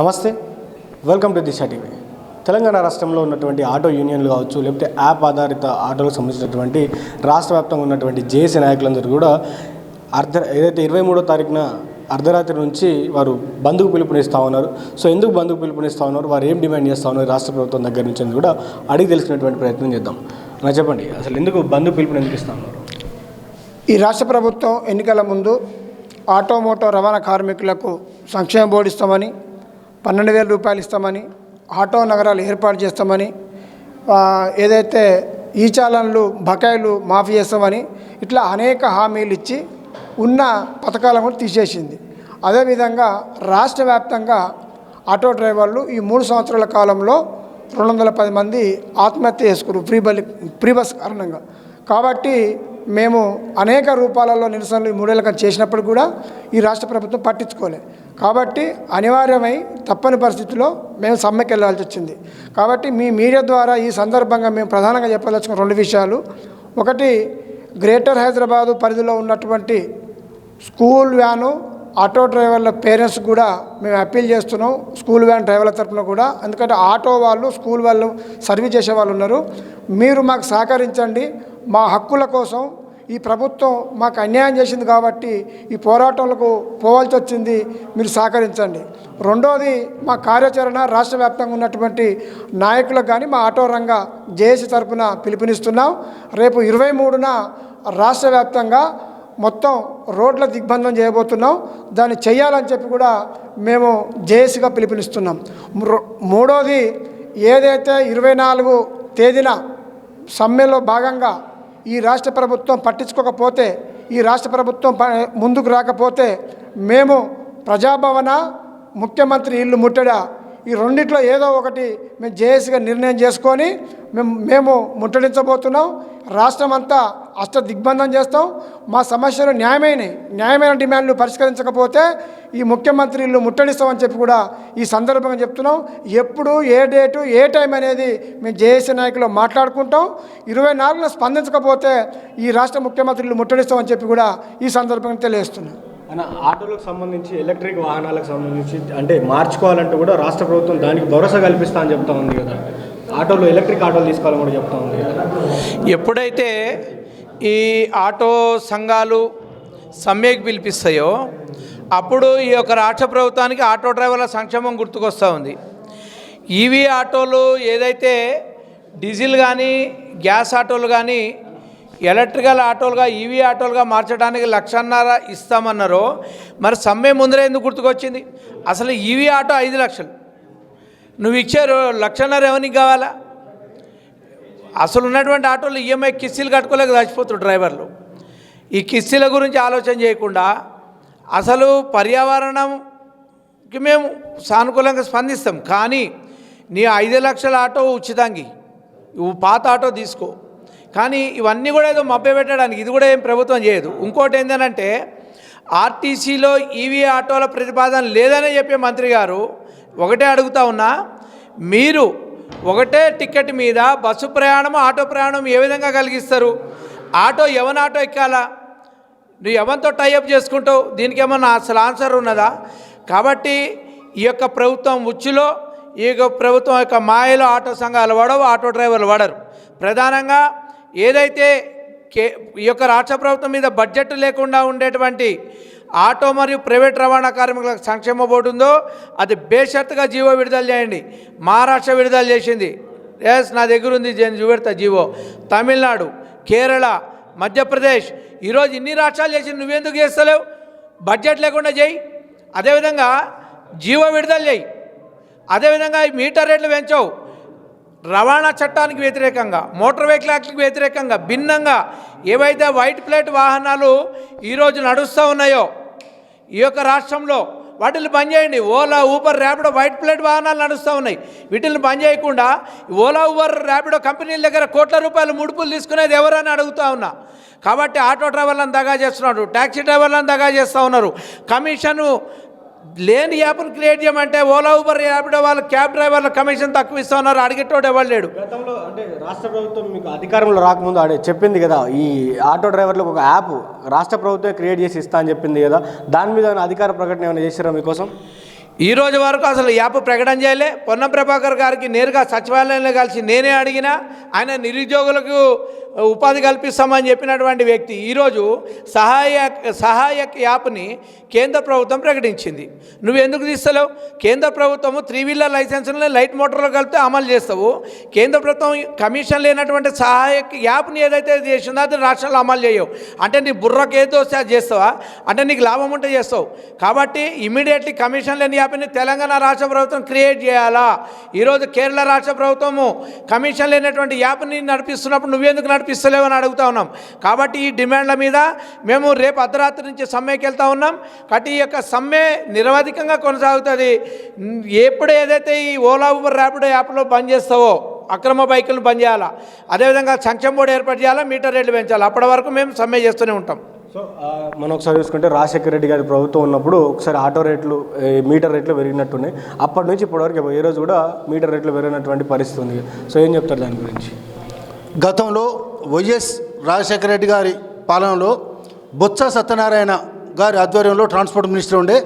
నమస్తే, welcome to Disha TV. Telangana రాష్ట్రంలో ఉన్నటువంటి ఆటో యూనియన్లు కావచ్చు, లేకపోతే యాప్ ఆధారిత ఆటోలకు సంబంధించినటువంటి రాష్ట్ర వ్యాప్తంగా ఉన్నటువంటి జేఏసీ నాయకులందరూ కూడా ఏదైతే 23వ తారీఖున అర్ధరాత్రి నుంచి వారు బంద్కు పిలుపునిస్తూ ఉన్నారు. సో ఎందుకు బంద్కు పిలుపునిస్తూ ఉన్నారు, వారు ఏం డిమాండ్ చేస్తూ ఉన్నారు రాష్ట్ర ప్రభుత్వం దగ్గర నుంచి అని కూడా అడిగి తెలుసుకునేటువంటి ప్రయత్నం చేద్దాం. అలా చెప్పండి, అసలు ఎందుకు బంద్కు పిలుపుని ఎందుకు ఇస్తూ ఉన్నారు? ఈ రాష్ట్ర ప్రభుత్వం ఎన్నికల ముందు ఆటోమోటో రవాణా కార్మికులకు సంక్షేమ బోర్డు ఇస్తామని, 12,000 రూపాయలు ఇస్తామని, ఆటో నగరాలు ఏర్పాటు చేస్తామని, ఏదైతే ఈ చాలన్లు బకాయిలు మాఫీ చేస్తామని ఇట్లా అనేక హామీలు ఇచ్చి ఉన్న పథకాలను కూడా తీసేసింది. అదేవిధంగా రాష్ట్ర వ్యాప్తంగా ఆటో డ్రైవర్లు ఈ 3 సంవత్సరాల కాలంలో 210 మంది ఆత్మహత్య చేసుకున్నారు ఫ్రీ బస్ కారణంగా. కాబట్టి మేము అనేక రూపాలలో నిరసనలు 3 ఏళ్ళ చేసినప్పుడు కూడా ఈ రాష్ట్ర ప్రభుత్వం పట్టించుకోలేదు. కాబట్టి అనివార్యమై తప్పని పరిస్థితిలో మేము సమ్మెకి వెళ్ళాల్సి వచ్చింది. కాబట్టి మీ మీడియా ద్వారా ఈ సందర్భంగా మేము ప్రధానంగా చెప్పదలుచుకున్న 2 విషయాలు. ఒకటి, గ్రేటర్ హైదరాబాదు పరిధిలో ఉన్నటువంటి స్కూల్ వ్యాను ఆటో డ్రైవర్ల పేరెంట్స్ కూడా మేము అప్పీల్ చేస్తున్నాం, స్కూల్ వ్యాన్ డ్రైవర్ల తరఫున కూడా. ఎందుకంటే ఆటో వాళ్ళు, స్కూల్ వాళ్ళు సర్వీస్ చేసే వాళ్ళు ఉన్నారు. మీరు మాకు సహకరించండి. మా హక్కుల కోసం ఈ ప్రభుత్వం మాకు అన్యాయం చేసింది కాబట్టి ఈ పోరాటాలకు పోవాల్సి వచ్చింది, మీరు సహకరించండి. రెండోది, మా కార్యాచరణ రాష్ట్ర వ్యాప్తంగా ఉన్నటువంటి నాయకులకు కానీ మా ఆటో రంగ జేఏసీ తరఫున పిలుపునిస్తున్నాం. రేపు 23న రాష్ట్ర వ్యాప్తంగా మొత్తం రోడ్ల దిగ్బంధం చేయబోతున్నాం. దాన్ని చేయాలని చెప్పి కూడా మేము జేఏసీగా పిలుపునిస్తున్నాం. మూడోది, ఏదైతే 24 తేదీన సమ్మెలో భాగంగా ఈ రాష్ట్ర ప్రభుత్వం పట్టించుకోకపోతే, ఈ రాష్ట్ర ప్రభుత్వం ముందుకు రాకపోతే మేము ప్రజాభవన, ముఖ్యమంత్రి ఇల్లు ముట్టడా, ఈ రెండిట్లో ఏదో ఒకటి మేము జేఏసీగా నిర్ణయం చేసుకొని మేము ముట్టడించబోతున్నాం. రాష్ట్రం అంతా దిగ్బంధం చేస్తాం. మా సమస్యలు న్యాయమైన డిమాండ్లు పరిష్కరించకపోతే ఈ ముఖ్యమంత్రి ఇల్లు ముట్టడిస్తామని చెప్పి కూడా ఈ సందర్భంగా చెప్తున్నాం. ఎప్పుడు, ఏ డేటు, ఏ టైం అనేది మేము జేఏసీ నాయకులు మాట్లాడుకుంటాం. 24న స్పందించకపోతే ఈ రాష్ట్ర ముఖ్యమంత్రి ఇల్లు ముట్టడిస్తామని చెప్పి కూడా ఈ సందర్భంగా తెలియజేస్తున్నాం. అన్న, ఆటోలకు సంబంధించి, ఎలక్ట్రిక్ వాహనాలకు సంబంధించి అంటే మార్చుకోవాలంటే కూడా రాష్ట్ర ప్రభుత్వం దానికి భరోసా కల్పిస్తా అని చెప్తా ఉంది కదా. ఎలక్ట్రిక్ ఆటోలు తీసుకోవాలని కూడా చెప్తా ఉంది కదా. ఎప్పుడైతే ఈ ఆటో సంఘాలు సమ్మెకు పిలిపిస్తాయో అప్పుడు ఈ యొక్క రాష్ట్ర ప్రభుత్వానికి ఆటో డ్రైవర్ల సంక్షేమం గుర్తుకొస్తూ ఉంది. ఈవీ ఆటోలు ఏదైతే డీజిల్ కానీ గ్యాస్ ఆటోలు కానీ ఎలక్ట్రికల్ ఆటోలుగా, ఈవీ ఆటోలుగా మార్చడానికి 1,50,000 ఇస్తామన్నారో మరి సమ్మె ముందరే ఎందుకు గుర్తుకొచ్చింది? అసలు ఈవీ ఆటో 5 లక్షలు నువ్వు ఇచ్చారు, 1,50,000 ఎవరికి కావాలా? అసలు ఉన్నటువంటి ఆటోలు ఈఎంఐ కిస్తీలు కట్టుకోలేక చచ్చిపోతారు డ్రైవర్లు. ఈ కిస్తీల గురించి ఆలోచన చేయకుండా అసలు పర్యావరణంకి మేము సానుకూలంగా స్పందిస్తాం, కానీ నీ 5 లక్షల ఆటో ఉచితంగా పాత ఆటో తీసుకో. కానీ ఇవన్నీ కూడా ఏదో మభ్య పెట్టడానికి ఇది కూడా ఏం ప్రభుత్వం చేయదు. ఇంకోటి ఏంటంటే ఆర్టీసీలో ఈవీ ఆటోల ప్రతిపాదన లేదనే చెప్పే మంత్రి గారు ఒకటే అడుగుతా ఉన్నా, మీరు ఒకటే టికెట్ మీద బస్సు ప్రయాణం, ఆటో ప్రయాణం ఏ విధంగా కలిగిస్తారు? ఆటో ఎవరి ఆటో ఎక్కాలా? నువ్వు ఎవరితో టైఅప్ చేసుకుంటావు? దీనికి ఏమన్నా అసలు ఆన్సర్ ఉన్నదా? కాబట్టి ఈ యొక్క ప్రభుత్వం ఉచ్చులో, ఈ యొక్క ప్రభుత్వం యొక్క మాయలో ఆటో సంఘాలు పడవు, ఆటో డ్రైవర్లు పడరు. ప్రధానంగా ఏదైతే ఈ యొక్క రాష్ట్ర ప్రభుత్వం మీద బడ్జెట్ లేకుండా ఉండేటువంటి ఆటో మరియు ప్రైవేట్ రవాణా కార్మికులకు సంక్షేమ బోర్డు ఉందో అది బేషరతుగా జీవో విడుదల చేయండి. మహారాష్ట్ర విడుదల చేసింది, నా దగ్గర ఉంది చూపెడతా జీవో. తమిళనాడు, కేరళ, మధ్యప్రదేశ్, ఈరోజు ఇన్ని రాష్ట్రాలు చేసి నువ్వెందుకు చేస్తలేవు? బడ్జెట్ లేకుండా చేయి. అదేవిధంగా జీవో విడుదల చేయి. అదేవిధంగా ఈ మీటర్ రేట్లు పెంచవు. రవాణా చట్టానికి వ్యతిరేకంగా, మోటార్ వెహికల్ యాక్ట్కి వ్యతిరేకంగా భిన్నంగా ఏవైతే వైట్ ప్లేట్ వాహనాలు ఈరోజు నడుస్తూ ఉన్నాయో ఈ యొక్క రాష్ట్రంలో వాటిని బంద్ చేయండి. Ola, Uber, Rapido white plate వాహనాలు నడుస్తూ ఉన్నాయి. వీటిని బంద్ చేయకుండా ఓలా, ఊబర్, ర్యాపిడో కంపెనీల దగ్గర కోట్ల రూపాయలు ముడుపులు తీసుకునేది ఎవరని అడుగుతూ ఉన్నా. కాబట్టి ఆటో డ్రైవర్లను దగా చేస్తున్నారు, ట్యాక్సీ డ్రైవర్లను దగా చేస్తూ ఉన్నారు. కమిషను లేని యాప్ను క్రియేట్ చేయమంటే ఓలా, ఊబర్, ర్యాపిడో వాళ్ళు క్యాబ్ డ్రైవర్ల కమిషన్ తక్కువ ఇస్తా ఉన్నారు. అడిగేటోడు ఎవరు లేడు. గతంలో అంటే రాష్ట్ర ప్రభుత్వం మీకు అధికారంలో రాకముందు చెప్పింది కదా, ఈ ఆటో డ్రైవర్లకు ఒక యాప్ రాష్ట్ర ప్రభుత్వమే క్రియేట్ చేసి ఇస్తా అని చెప్పింది కదా. దాని మీద అధికార ప్రకటన ఏమైనా చేశారా మీకోసం? ఈ రోజు వరకు అసలు యాప్ ప్రకటన చేయలే. పొన్నం ప్రభాకర్ గారికి నేరుగా సచివాలయంలో కలిసి నేనే అడిగినా, ఆయన నిరుద్యోగులకు ఉపాధి కల్పిస్తామని చెప్పినటువంటి వ్యక్తి ఈరోజు సహాయక్ యాప్ని కేంద్ర ప్రభుత్వం ప్రకటించింది. నువ్వెందుకు తీస్తలేవు? కేంద్ర ప్రభుత్వము 3 వీలర్ లైసెన్సులను లైట్ మోటార్లో కలిపితే అమలు చేస్తావు. కేంద్ర ప్రభుత్వం కమిషన్ లేనటువంటి సహాయక్ యాప్ని ఏదైతే చేసిందో అది రాష్ట్రంలో అమలు చేయవు. అంటే నీ బుర్రకు ఏదో వస్తే అది చేస్తావా? అంటే నీకు లాభం ఉంటే చేస్తావు. కాబట్టి ఇమీడియట్లీ కమిషన్ లేని యాప్ని తెలంగాణ రాష్ట్ర ప్రభుత్వం క్రియేట్ చేయాలా. ఈరోజు కేరళ రాష్ట్ర ప్రభుత్వము కమిషన్ లేనటువంటి యాప్ని నడిపిస్తున్నప్పుడు నువ్వెందుకు నడిపిస్తలేవని అడుగుతా ఉన్నాం. కాబట్టి ఈ డిమాండ్ల మీద మేము రేపు అర్ధరాత్రి నుంచి సమ్మెకి వెళ్తూ ఉన్నాం. కాబట్టి ఈ యొక్క సమ్మె నిరవధికంగా కొనసాగుతుంది. ఎప్పుడు ఏదైతే ఈ ఓలా ఊబర్ ర్యాపిడో యాప్లో బంద్ చేస్తావో అక్రమ బైకులను బంద్ చేయాలా, అదేవిధంగా సంక్షేమ బోర్డు ఏర్పాటు చేయాలా, మీటర్ రేట్లు పెంచాలి. అప్పటి వరకు మేము సమ్మె చేస్తూనే ఉంటాం. సో మనం ఒకసారి చూసుకుంటే రాజశేఖర రెడ్డి గారి ప్రభుత్వం ఉన్నప్పుడు ఒకసారి ఆటో రేట్లు మీటర్ రేట్లు పెరిగినట్టున్నాయి. అప్పటి నుంచి ఇప్పటివరకు ఏ రోజు కూడా మీటర్ రేట్లు పెరిగినటువంటి పరిస్థితి ఉంది. సో ఏం చెప్తారు దాని గురించి? గతంలో వైఎస్ రాజశేఖర రెడ్డి గారి పాలనలో బొత్స సత్యనారాయణ గారి ఆధ్వర్యంలో ట్రాన్స్పోర్ట్ మినిస్టర్ ఉండే.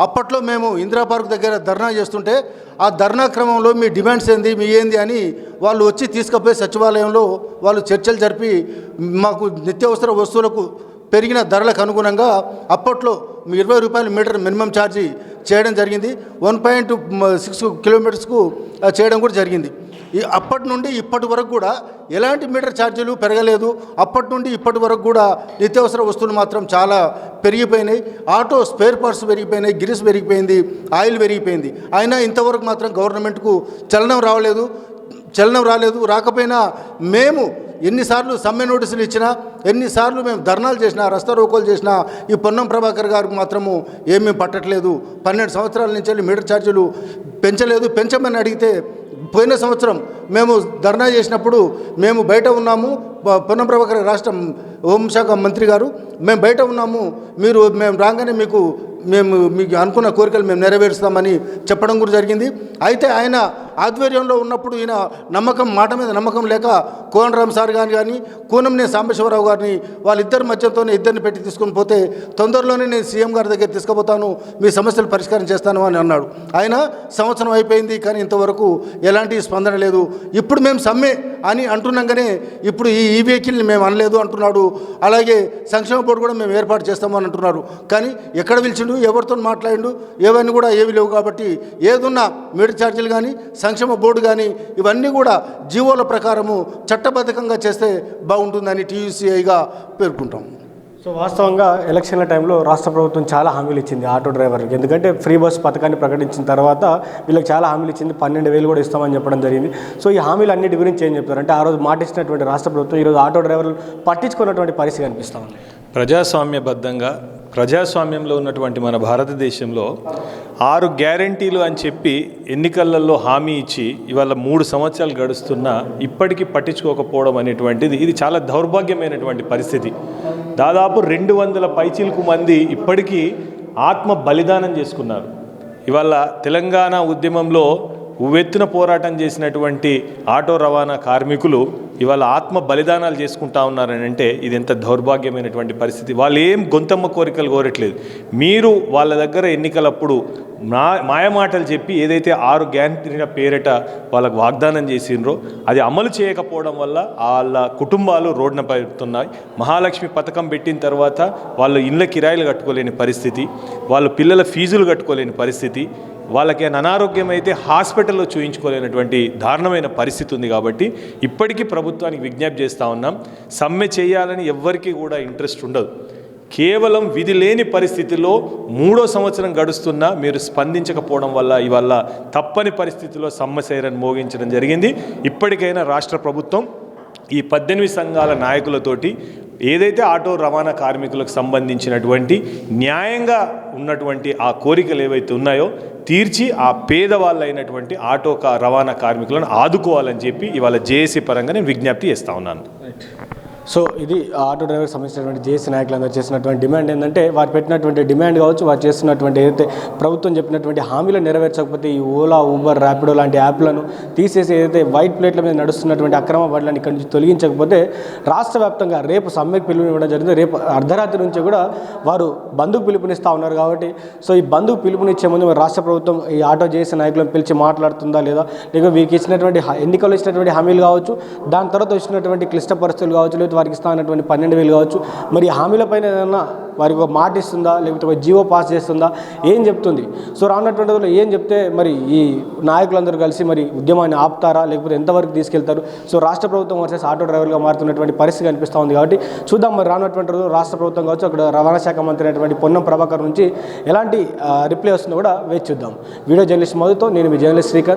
అప్పట్లో మేము ఇందిరా పార్క్ దగ్గర ధర్నా చేస్తుంటే ఆ ధర్నా క్రమంలో మీ డిమాండ్స్ ఏంది, మీ ఏంది అని వాళ్ళు వచ్చి తీసుకుపోయి సచివాలయంలో వాళ్ళు చర్చలు జరిపి మాకు నిత్యావసర వస్తువులకు పెరిగిన ధరలకు అనుగుణంగా అప్పట్లో 20 రూపాయల మీటర్ మినిమం ఛార్జీ చేయడం జరిగింది. 1.6 కిలోమీటర్స్కు చేయడం కూడా జరిగింది. అప్పటి నుండి ఇప్పటి వరకు కూడా ఎలాంటి మీటర్ ఛార్జీలు పెరగలేదు. అప్పటి నుండి ఇప్పటి వరకు కూడా నిత్యావసర వస్తువులు మాత్రం చాలా పెరిగిపోయినాయి. ఆటో స్పేర్ పార్ట్స్ పెరిగిపోయినాయి, గిరీస్ పెరిగిపోయింది, ఆయిల్ పెరిగిపోయింది. అయినా ఇంతవరకు మాత్రం గవర్నమెంట్కు చలనం రాలేదు. రాకపోయినా మేము ఎన్నిసార్లు సమ్మె నోటీసులు ఇచ్చినా, ఎన్నిసార్లు మేము ధర్నాలు చేసినా, రస్తా రోకోలు చేసినా ఈ పొన్నం ప్రభాకర్ గారికి మాత్రము ఏమీ పట్టట్లేదు. 12 సంవత్సరాల నుంచి మీటర్ ఛార్జీలు పెంచమని అడిగితే పోయిన సంవత్సరం మేము ధర్నా చేసినప్పుడు మేము బయట ఉన్నాము, పొన్నం ప్రభాకర్ రాష్ట్ర హోంశాఖ మంత్రి గారు మేము బయట ఉన్నాము, మేము రాగానే మీకు అనుకున్న కోరికలు మేము నెరవేరుస్తామని చెప్పడం కూడా జరిగింది. అయితే ఆయన ఆధ్వర్యంలో ఉన్నప్పుడు ఈయన మాట మీద నమ్మకం లేక కోనరామ్ సార్ కానీ కూనంనే సాంబశివరావు గారిని వాళ్ళిద్దరి మధ్యతోనే ఇద్దరిని పెట్టి తీసుకొని పోతే తొందరలోనే నేను సీఎం గారి దగ్గర తీసుకుపోతాను, మీ సమస్యలు పరిష్కారం చేస్తాను అని అన్నాడు. ఆయన సంవత్సరం అయిపోయింది కానీ ఇంతవరకు ఎలాంటి స్పందన లేదు. ఇప్పుడు మేము సమ్మె అని అంటున్నాగానే ఇప్పుడు ఈ వెహికల్ని మేము అనలేదు అంటున్నాడు. అలాగే సంక్షేమ బోర్డు కూడా మేము ఏర్పాటు చేస్తామని అంటున్నారు. కానీ ఎక్కడ పిలిచిండు, ఎవరితో మాట్లాడిండు, ఏవన్నీ కూడా ఏవి లేవు. కాబట్టి ఏదున్నా మీటర్ ఛార్జీలు కానీ సంక్షేమ బోర్డు కానీ ఇవన్నీ కూడా జీవోల ప్రకారము చట్టబద్ధకంగా చేస్తే బాగుంటుందని టీయూసీఐగా పేర్కొంటాం. సో వాస్తవంగా ఎలక్షన్ల టైంలో రాష్ట్ర ప్రభుత్వం చాలా హామీలు ఇచ్చింది ఆటో డ్రైవర్లకి. ఎందుకంటే ఫ్రీ బస్ పథకాన్ని ప్రకటించిన తర్వాత వీళ్ళకి చాలా హామీలు ఇచ్చింది. 12,000 కూడా ఇస్తామని చెప్పడం జరిగింది. సో ఈ హామీలు అన్నిటి గురించి ఏం చెప్తారు? అంటే ఆ రోజు మాట ఇచ్చినటువంటి రాష్ట్ర ప్రభుత్వం ఈరోజు ఆటో డ్రైవర్లు పట్టించుకున్నటువంటి పరిస్థితి కనిపిస్తూ ఉంది. ప్రజాస్వామ్యబద్ధంగా ప్రజాస్వామ్యంలో ఉన్నటువంటి మన భారతదేశంలో 6 గ్యారంటీలు అని చెప్పి ఎన్నికలలో హామీ ఇచ్చి ఇవాళ 3 సంవత్సరాలు గడుస్తున్నా ఇప్పటికీ పట్టించుకోకపోవడం అనేటువంటిది ఇది చాలా దౌర్భాగ్యమైనటువంటి పరిస్థితి. దాదాపు 200 పైచీలకు మంది ఇప్పటికీ ఆత్మ బలిదానం చేసుకున్నారు. ఇవాళ తెలంగాణ ఉద్యమంలో ఉవ్వెత్తున పోరాటం చేసినటువంటి ఆటో రవాణా కార్మికులు ఇవాళ ఆత్మ బలిదానాలు చేసుకుంటా ఉన్నారని అంటే ఇది ఎంత దౌర్భాగ్యమైనటువంటి పరిస్థితి. వాళ్ళు ఏం గొంతమ్మ కోరికలు కోరట్లేదు. మీరు వాళ్ళ దగ్గర ఎన్నికలప్పుడు మాయమాటలు చెప్పి ఏదైతే 6 గ్యారంటీల పేరిట వాళ్ళకు వాగ్దానం చేసిండ్రో అది అమలు చేయకపోవడం వల్ల వాళ్ళ కుటుంబాలు రోడ్డున పడుతున్నాయి. మహాలక్ష్మి పథకం పెట్టిన తర్వాత వాళ్ళు ఇళ్ళ కిరాయిలు కట్టుకోలేని పరిస్థితి, వాళ్ళు పిల్లల ఫీజులు కట్టుకోలేని పరిస్థితి, వాళ్ళకి అనారోగ్యం అయితే హాస్పిటల్లో చూయించుకోలేనటువంటి దారుణమైన పరిస్థితి ఉంది. కాబట్టి ఇప్పటికీ ప్రభుత్వానికి విజ్ఞప్తి చేస్తూ ఉన్నాం, సమ్మె చేయాలని ఎవ్వరికీ కూడా ఇంట్రెస్ట్ ఉండదు. కేవలం విధి లేని పరిస్థితిలో 3వ సంవత్సరం గడుస్తున్నా మీరు స్పందించకపోవడం వల్ల ఇవాళ తప్పని పరిస్థితిలో సమ్మె సైరన్ మోగించడం జరిగింది. ఇప్పటికైనా రాష్ట్ర ప్రభుత్వం ఈ 18 సంఘాల నాయకులతోటి ఏదైతే ఆటో రవాణా కార్మికులకు సంబంధించినటువంటి న్యాయంగా ఉన్నటువంటి ఆ కోరికలు ఏవైతే ఉన్నాయో తీర్చి ఆ పేదవాళ్ళైనటువంటి ఆటో రవాణా కార్మికులను ఆదుకోవాలని చెప్పి ఇవాళ జేఏసీ పరంగా నేను విజ్ఞప్తి చేస్తూ ఉన్నాను. సో ఇది ఆటో డ్రైవర్ సంబంధించినటువంటి జేఏసీ నాయకులందరూ చేసినటువంటి డిమాండ్ ఏంటంటే వారు పెట్టినటువంటి డిమాండ్ కావచ్చు, వారు చేస్తున్నటువంటి ఏదైతే ప్రభుత్వం చెప్పినటువంటి హామీలు నెరవేర్చకపోతే ఈ ఓలా, ఊబర్, ర్యాపిడో లాంటి యాప్లను తీసేసి ఏదైతే వైట్ ప్లేట్ల మీద నడుస్తున్నటువంటి అక్రమ బండ్లను ఇక్కడి నుంచి తొలగించకపోతే రాష్ట్ర వ్యాప్తంగా రేపు సమ్మెకు పిలుపునివ్వడం జరిగింది. రేపు అర్ధరాత్రి నుంచి కూడా వారు బంధుకు పిలుపునిస్తూ ఉన్నారు. కాబట్టి సో ఈ బంధుకు పిలుపునిచ్చే ముందు మరి రాష్ట్ర ప్రభుత్వం ఈ ఆటో జేఏసీ నాయకులను పిలిచి మాట్లాడుతుందా లేదా, లేక వీరికి ఇచ్చినటువంటి ఎన్నికలు ఇచ్చినటువంటి హామీలు కావచ్చు, దాని తర్వాత వచ్చినటువంటి క్లిష్ట పరిస్థితులు కావచ్చు, లేకపోతే వారికి ఇస్తానటువంటి 12,000 కావచ్చు, మరి హామీలపైన ఏదైనా వారికి ఒక మాట ఇస్తుందా, లేకపోతే ఒక జీవో పాస్ చేస్తుందా, ఏం చెప్తుంది? సో రానున్నటువంటి రోజుల్లో ఏం చెప్తే మరి ఈ నాయకులందరూ కలిసి మరి ఉద్యమాన్ని ఆపుతారా, లేకపోతే ఎంతవరకు తీసుకెళ్తారు? సో రాష్ట్ర ప్రభుత్వం వర్సెస్ ఆటో డ్రైవర్గా మారుతున్నటువంటి పరిస్థితి కనిపిస్తూ ఉంది. కాబట్టి చూద్దాం మరి రానున్నటువంటి రోజు రాష్ట్ర ప్రభుత్వం కావచ్చు, అక్కడ రవాణా శాఖ మంత్రి అయినటువంటి పొన్నం ప్రభాకర్ నుంచి ఎలాంటి రిప్లై వస్తుందో కూడా వేచి చూద్దాం. వీడియో జర్నలిస్ట్ మధుతో నేను మీ జర్నలిస్ట్ శ్రీకాంత్.